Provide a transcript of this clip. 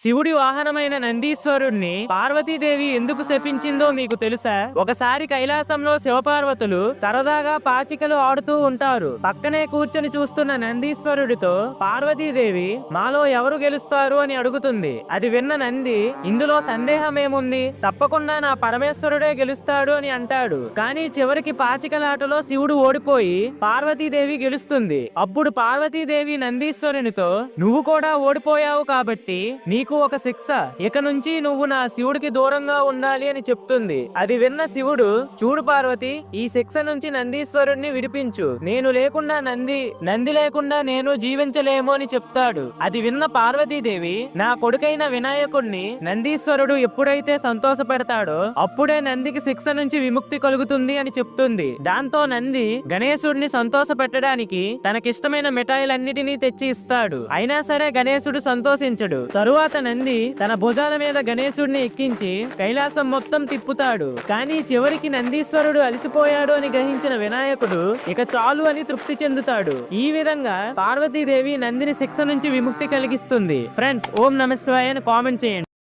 శివుడి వాహనమైన నందీశ్వరుణ్ణి పార్వతీదేవి ఎందుకు శపించిందో మీకు తెలుసా? ఒకసారి కైలాసంలో శివపార్వతులు సరదాగా పాచికలు ఆడుతూ ఉంటారు. పక్కనే కూర్చొని చూస్తున్న నందీశ్వరుడితో పార్వతీదేవి మాలో ఎవరు గెలుస్తారు అని అడుగుతుంది. అది విన్న నంది ఇందులో సందేహమేముంది, తప్పకుండా నా పరమేశ్వరుడే గెలుస్తాడు అని అంటాడు. కానీ చివరికి పాచికలాటలో శివుడు ఓడిపోయి పార్వతీదేవి గెలుస్తుంది. అప్పుడు పార్వతీదేవి నందీశ్వరునితో నువ్వు కూడా ఓడిపోయావు కాబట్టి నీకు ఒక శిక్ష, ఇక నుంచి నువ్వు నా శివుడికి దూరంగా ఉండాలి అని చెప్తుంది. అది విన్న శివుడు, చూడు పార్వతి, ఈ శిక్ష నుంచి నందీశ్వరుణ్ణి విడిపించు, నేను లేకుండా నంది లేకుండా నేను జీవించలేము అని చెప్తాడు. అది విన్న పార్వతీదేవి, నా కొడుకైన వినాయకుడిని నందీశ్వరుడు ఎప్పుడైతే సంతోష పెడతాడో అప్పుడే నందికి శిక్ష నుంచి విముక్తి కలుగుతుంది అని చెప్తుంది. దాంతో నంది గణేశుడిని సంతోష పెట్టడానికి తనకిష్టమైన మిఠాయిలన్నిటినీ తెచ్చి ఇస్తాడు. అయినా సరే గణేశుడు సంతోషించడు. తరువాత నంది తన భుజాల మీద గణేశుడిని ఎక్కించి కైలాసం మొత్తం తిప్పుతాడు. కానీ చివరికి నందీశ్వరుడు అలసిపోయాడు అని గ్రహించిన వినాయకుడు ఇక చాలు అని తృప్తి చెందుతాడు. ఈ విధంగా పార్వతీదేవి నందిని శిక్ష నుంచి విముక్తి కలిగిస్తుంది. ఫ్రెండ్స్, ఓం నమః శివాయ అని కామెంట్ చేయండి.